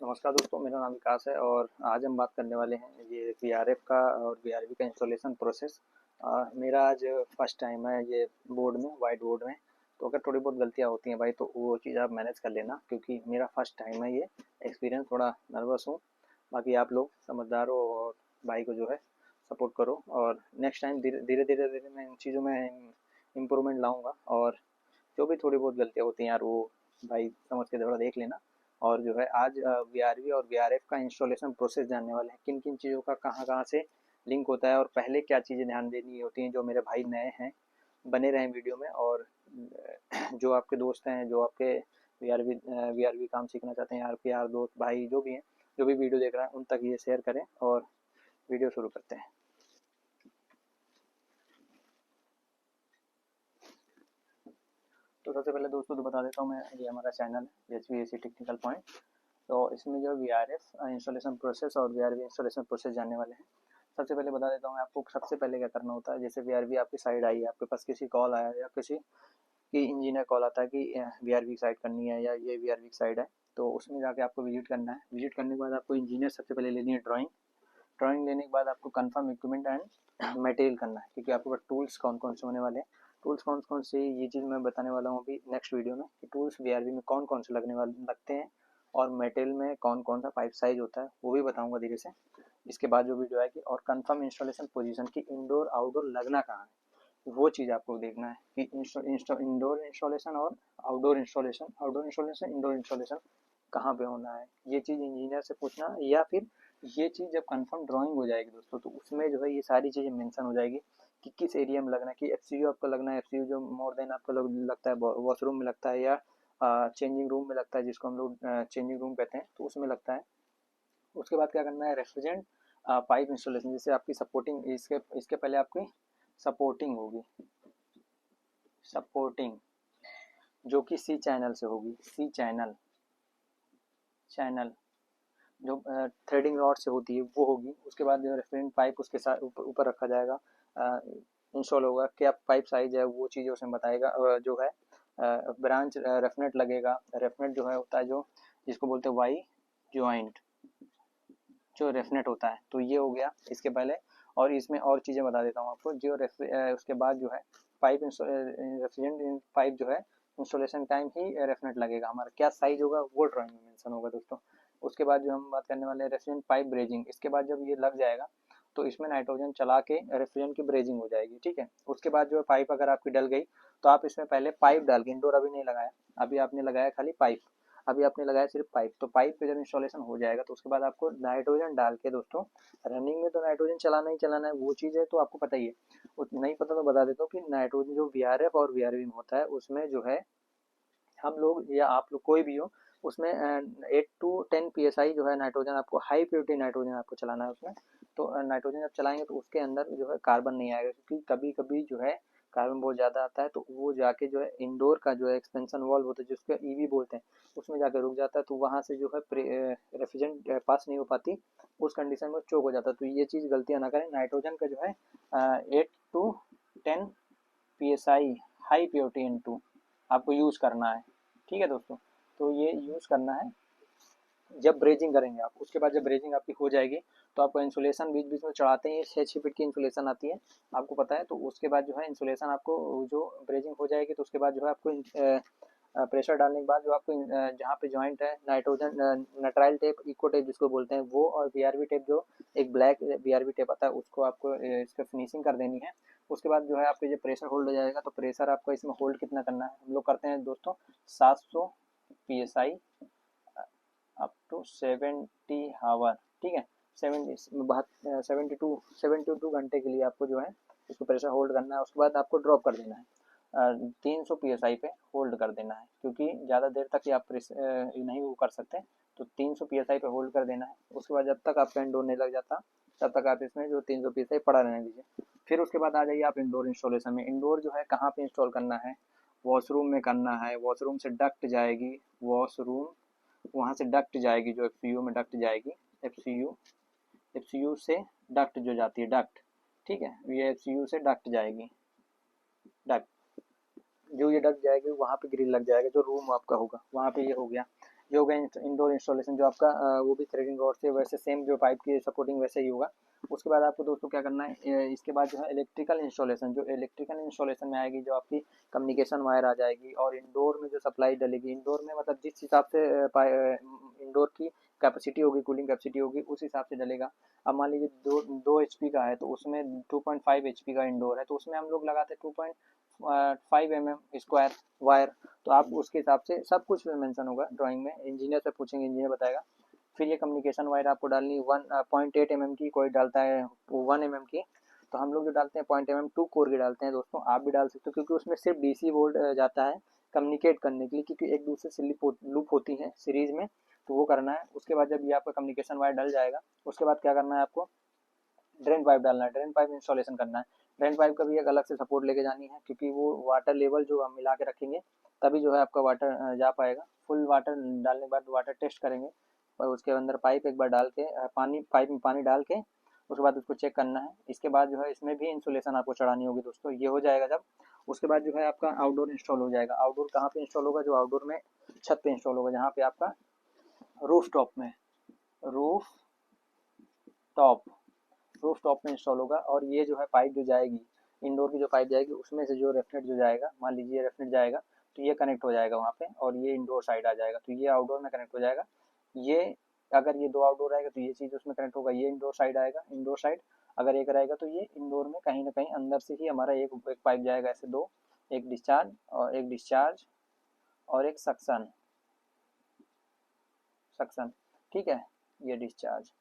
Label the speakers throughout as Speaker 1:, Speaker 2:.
Speaker 1: नमस्कार दोस्तों, मेरा नाम विकास है और आज हम बात करने वाले हैं ये वीआरएफ का और वीआरवी का इंस्टॉलेशन प्रोसेस। मेरा आज फर्स्ट टाइम है ये बोर्ड में, वाइट बोर्ड में। तो अगर थोड़ी बहुत गलतियां होती हैं भाई तो वो चीज़ आप मैनेज कर लेना, क्योंकि मेरा फर्स्ट टाइम है ये। एक्सपीरियंस थोड़ा नर्वस हूँ। बाकी आप लोग समझदार हो और भाई को जो है सपोर्ट करो, और नेक्स्ट टाइम धीरे धीरे धीरे धीरे मैं इन चीज़ों में इम्प्रूवमेंट लाऊंगा। और जो भी थोड़ी बहुत गलतियाँ होती हैं यार, वो भाई समझ के थोड़ा देख लेना। और जो है आज वीआरवी और वीआरएफ का इंस्टॉलेशन प्रोसेस जानने वाले हैं, किन किन चीज़ों का कहाँ कहाँ से लिंक होता है और पहले क्या चीज़ें ध्यान देनी होती हैं। जो मेरे भाई नए हैं, बने रहें वीडियो में। और जो आपके दोस्त हैं, जो आपके वीआरवी वीआरवी काम सीखना चाहते हैं, आपके यार दोस्त भाई जो भी हैं, जो भी वीडियो देख रहा है, उन तक ये शेयर करें। और वीडियो शुरू करते हैं। तो सबसे पहले दोस्तों तो बता देता हूँ मैं, ये हमारा चैनल है HVAC टेक्निकल पॉइंट। तो इसमें जो वीआरएफ इंस्टॉलेशन प्रोसेस और वीआरवी इंस्टॉलेशन प्रोसेस जानने वाले हैं। सबसे पहले बता देता हूँ आपको, सबसे पहले क्या करना होता है। जैसे वीआरवी आपकी साइड आई है, आपके पास किसी कॉल आया या किसी की इंजीनियर कॉल आता है कि वीआरवी साइड करनी है या ये वीआरवी साइड है, तो उसमें जाके आपको विजिट करना है। विजिट करने के बाद आपको इंजीनियर सबसे पहले लेनी है ड्राइंग। ड्राइंग लेने के बाद आपको कंफर्म इक्विपमेंट एंड मटेरियल करना है, क्योंकि आपके पास टूल्स कौन कौन से होने वाले हैं। टूल्स कौन कौन से, ये चीज़ मैं बताने वाला हूँ अभी नेक्स्ट वीडियो में, कि टूल्स वीआरवी में कौन कौन से लगते हैं। और मटेरियल में कौन कौन सा पाइप साइज होता है वो भी बताऊंगा धीरे से। इसके बाद जो वीडियो आएगी, और कंफर्म इंस्टॉलेशन पोजीशन की इंडोर आउटडोर लगना कहाँ है, वो चीज़ आपको देखना है कि इंडोर इंस्टॉलेशन और आउटडोर इंस्टॉलेशन इंडोर इंस्टॉलेशन कहाँ पे होना है। ये चीज़ इंजीनियर से पूछना, या फिर ये चीज़ जब कंफर्म ड्राइंग हो जाएगी दोस्तों, तो उसमें जो है ये सारी चीज़ें मेंशन हो जाएगी कि किस एरिया में लगना है। कि एफसीयू आपका लगना है, एफसीयू जो मोर देन आपका लगता है वॉशरूम में लगता है, या चेंजिंग रूम में लगता है, जिसको हम लोग चेंजिंग रूम कहते हैं, तो उसमें लगता है। उसके बाद क्या करना है, रेफ्रिजरेंट पाइप इंस्टॉलेशन। जैसे आपकी सपोर्टिंग, इसके इसके पहले आपकी सपोर्टिंग होगी, सपोर्टिंग जो कि सी चैनल से होगी, सी चैनल चैनल जो थ्रेडिंग रॉड से होती है वो होगी। उसके बाद जो रेफरेंट पाइप उसके साथ ऊपर रखा जाएगा, इंस्टॉल होगा। क्या पाइप साइज है वो चीज़ उसमें बताएगा। जो है ब्रांच रेफनेट लगेगा। रेफनेट जो है होता है जो, जिसको बोलते हैं वाई ज्वाइंट, जो रेफनेट होता है। तो ये हो गया इसके पहले। और इसमें और चीज़ें बता देता हूँ आपको। जो उसके बाद जो है पाइप रेफ्रिजरेंट पाइप जो है, इंस्टॉलेशन टाइम ही रेफनेट लगेगा। हमारा क्या साइज होगा वो ड्राइंग में मेंशन होगा दोस्तों। उसके बाद जो हम बात करने वाले हैं रेफ्रिजरेंट पाइप ब्रेजिंग। इसके बाद जब ये लग जाएगा तो इसमें नाइट्रोजन चला के रेफ्रिजरेंट की ब्रेजिंग हो जाएगी, ठीक है। उसके बाद जो है पाइप अगर आपकी डल गई, तो आप इसमें पहले पाइप डाल के, इंडोर अभी नहीं लगाया, अभी आपने लगाया खाली पाइप, अभी आपने लगाया सिर्फ पाइप। तो पाइप पे जब इंस्टॉलेशन हो जाएगा तो उसके बाद आपको नाइट्रोजन डाल के दोस्तों, रनिंग में तो नाइट्रोजन चलाना ही चलाना है, वो चीज़ है तो आपको पता ही है। नहीं पता तो बता देता हूँ कि नाइट्रोजन जो वीआरएफ और वीआरवी में होता है, उसमें जो है हम लोग या आप लोग कोई भी हो, उसमें 8 to 10 PSI जो है नाइट्रोजन, आपको हाई प्योरिटी नाइट्रोजन आपको चलाना है उसमें। तो नाइट्रोजन जब चलाएंगे तो उसके अंदर जो है कार्बन नहीं आएगा, क्योंकि कभी कभी जो है कार्बन बहुत ज़्यादा आता है, तो वो जाके जो है इंडोर का जो है एक्सपेंशन वॉल्व होता है, जिसको ईवी बोलते हैं, उसमें जाकर रुक जाता है। तो वहाँ से जो है रेफ्रिजरेंट पास नहीं हो पाती, उस कंडीशन में चोक हो जाता है। तो ये चीज़ गलतियाँ ना करें। नाइट्रोजन का जो है 8 to 10 PSI high purity into आपको यूज़ करना है, ठीक है दोस्तों। तो ये यूज़ करना है जब ब्रेजिंग करेंगे आप। उसके बाद जब ब्रेजिंग आपकी हो जाएगी, तो आपको इंसुलेशन बीच बीच में चढ़ाते हैं, 6 फीट की इंसुलेशन आती है, आपको पता है। तो उसके बाद जो है इंसुलेशन आपको, जो ब्रेजिंग हो जाएगी तो उसके बाद जो है आपको प्रेशर डालने के बाद जो आपको जहाँ पे जॉइंट है, नाइट्रोजन नट्राइल टेप, इको टेप जिसको बोलते हैं वो, और बीआरबी टेप, जो एक ब्लैक बीआरबी टेप आता है, उसको आपको इसका फिनिशिंग कर देनी है। उसके बाद जो है आपके जो प्रेशर होल्ड हो जाएगा, तो प्रेशर आपको इसमें होल्ड कितना करना है, हम लोग करते हैं दोस्तों 700 PSI अप टू 70 आवर, ठीक है। 72 घंटे के लिए आपको जो है इसको प्रेशर होल्ड करना है। उसके बाद आपको ड्रॉप कर देना है, 300 PSI पे होल्ड कर देना है, क्योंकि ज़्यादा देर तक ये आप नहीं वो कर सकते। तो 300 PSI पे होल्ड कर देना है। उसके बाद जब तक आपका इंडोर नहीं लग जाता, तब तक आप इसमें जो 300 PSI पड़ा रहने दीजिए। फिर उसके बाद आ जाइए आप इंडोर इंस्टॉलेशन में। इंडोर जो है कहाँ पे इंस्टॉल करना है, वॉशरूम में करना है। वॉशरूम से डक्ट जाएगी, वॉशरूम वहाँ से डक्ट जाएगी, जो एफसीयू में डक्ट जाएगी, एफसीयू एफसीयू से डक्ट जो जाती है, डक्ट, ठीक है। ये एफसीयू से डक्ट जाएगी, डक्ट जो ये डक्ट जाएगी वहाँ पे ग्रिल लग जाएगा, जो रूम आपका होगा वहाँ पे ये हो गया। ये हो गया इंडोर इंस्टॉलेशन जो आपका वो भी थ्रेडिंग रॉड से वैसे सेम जो पाइप की सपोर्टिंग वैसे ही होगा। उसके बाद आपको दोस्तों क्या करना है, इसके बाद जो है इलेक्ट्रिकल इंस्टॉलेशन, जो इलेक्ट्रिकल इंस्टॉलेशन में आएगी, जो आपकी कम्युनिकेशन वायर आ जाएगी और इंडोर में जो सप्लाई डलेगी, इंडोर में मतलब जिस हिसाब से इंडोर की कैपेसिटी होगी, कूलिंग कैपेसिटी होगी, उस हिसाब से डलेगा। अब मान लीजिए दो एच का है तो उसमें 2.5 एच का इंडोर है, तो उसमें हम लोग लगाते हैं 2.5 स्क्वायर वायर। तो आप उसके हिसाब से सब कुछ मेंशन होगा ड्राइंग में, इंजीनियर से पूछेंगे, इंजीनियर बताएगा। फिर ये कम्युनिकेशन वायर आपको डालनी 1.8 की, कोई डालता है 1 की, तो हम लोग जो डालते हैं 0.8 2 कोर के डालते हैं दोस्तों, आप भी डाल सकते हो, क्योंकि उसमें सिर्फ डीसी वोल्ट जाता है कम्युनिकेट करने के लिए, क्योंकि एक दूसरे से लूप होती है सीरीज में, तो वो करना है। उसके बाद जब ये आपका कम्युनिकेशन वायर डल जाएगा, उसके बाद क्या करना है आपको, ड्रेन पाइप डालना है, ड्रेन पाइप इंस्टॉलेशन करना है। ड्रेन पाइप का भी एक अलग से सपोर्ट लेके जानी है, क्योंकि वो वाटर लेवल जो हम मिला के रखेंगे तभी जो है आपका वाटर जा पाएगा। फुल वाटर डालने के बाद वाटर टेस्ट करेंगे और उसके अंदर पाइप एक बार डाल के पाइप में पानी डाल के उसके बाद उसको चेक करना है। इसके बाद जो है इसमें भी इंसुलेशन आपको चढ़ानी होगी दोस्तों, ये हो जाएगा जब, उसके बाद जो है आपका आउटडोर इंस्टॉल हो जाएगा। आउटडोर कहाँ पे इंस्टॉल होगा, जो आउटडोर में छत पे इंस्टॉल होगा, जहाँ पे आपका रूफ टॉप में, रूफ टॉप रूफ टॉप में इंस्टॉल होगा। और ये जो है पाइप जो जाएगी, इंडोर की जो पाइप जाएगी, उसमें से जो रेफनेट जो जाएगा, मान लीजिए रेफनेट जाएगा, तो ये कनेक्ट हो जाएगा वहाँ पे, और ये इंडोर साइड आ जाएगा, तो ये आउटडोर में कनेक्ट हो जाएगा। ये अगर ये दो आउटडोर आएगा तो ये चीज़ उसमें कनेक्ट होगा, ये इंडोर साइड आएगा, इंडोर साइड अगर एक रहेगा तो ये इंडोर में कहीं ना कहीं अंदर से ही हमारा एक पाइप जाएगा, ऐसे दो, एक डिस्चार्ज और एक सक्शन, सक्शन, ठीक है, ये डिस्चार्ज,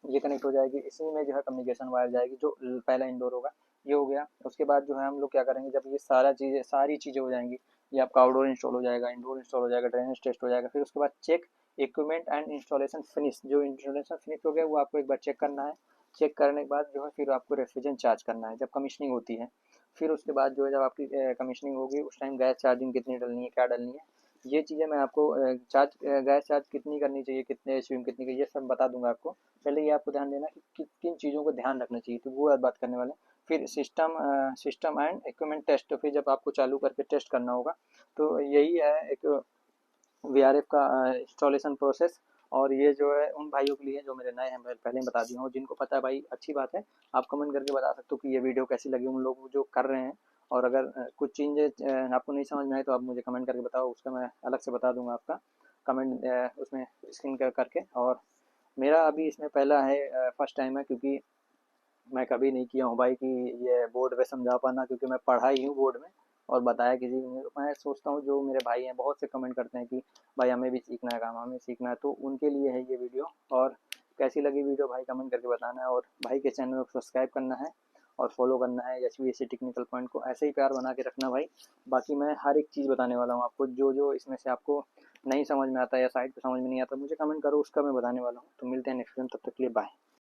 Speaker 1: ये कनेक्ट हो जाएगी। इसी में जो है कम्युनिकेशन वायर जाएगी, जो पहला इंडोर होगा। ये हो गया। उसके बाद जो है हम लोग क्या करेंगे, जब ये सारी चीज़ें हो जाएंगी, ये आपका आउटडोर इंस्टॉल हो जाएगा, इंडोर इंस्टॉल हो जाएगा, ड्रेनेज टेस्ट हो जाएगा, फिर उसके बाद check equipment and installation finish. जो इंस्टॉलेशन फिनिश हो गया वो आपको एक बार चेक करना है। चेक करने के बाद जो है फिर आपको रेफ्रिजरेशन चार्ज करना है, जब कमीशनिंग होती है। फिर उसके बाद जो है जब आपकी कमीशनिंग होगी, उस टाइम गैस चार्जिंग कितनी डलनी है, क्या डलनी है, ये चीज़ें मैं आपको गैस चार्ज कितनी करनी चाहिए, कितने एचपी में कितनी, ये सब बता दूंगा आपको। पहले ये आपको ध्यान देना कि किन चीज़ों को ध्यान रखना चाहिए, तो वो बात करने वाले हैं। फिर सिस्टम एंड इक्विपमेंट टेस्ट, तो फिर जब आपको चालू करके टेस्ट करना होगा, तो यही है एक वीआरएफ का इंस्टॉलेशन प्रोसेस। और ये जो है उन भाइयों के लिए जो मेरे नए हैं, मैं पहले ही बता दिया हूँ, जिनको पता है भाई अच्छी बात है, आप कमेंट करके बता सकते हो कि ये वीडियो कैसी लगी उन लोग जो कर रहे हैं। और अगर कुछ चीज़ें आपको नहीं समझ में आए तो आप मुझे कमेंट करके बताओ, उसका मैं अलग से बता दूंगा आपका कमेंट उसमें स्क्रीन करके। और मेरा अभी इसमें पहला है, फर्स्ट टाइम है, क्योंकि मैं कभी नहीं किया हूँ भाई कि ये बोर्ड पे समझा पाना, क्योंकि मैं पढ़ा ही हूँ बोर्ड में और बताया किसी को नहीं। मैं सोचता हूँ जो मेरे भाई हैं, बहुत से कमेंट करते हैं कि भाई हमें भी सीखना है काम, हमें सीखना है, तो उनके लिए है ये वीडियो। और कैसी लगी वीडियो भाई कमेंट करके बताना है, और भाई के चैनल को सब्सक्राइब करना है और फॉलो करना है HVAC टेक्निकल पॉइंट को, ऐसे ही प्यार बना के रखना भाई। बाकी मैं हर एक चीज़ बताने वाला हूँ आपको, जो जो इसमें से आपको नहीं समझ में आता या साइड पे समझ में नहीं आता, मुझे कमेंट करो, उसका मैं बताने वाला हूँ। तो मिलते हैं नेक्स्ट टाइम, तब तक के लिए बाय।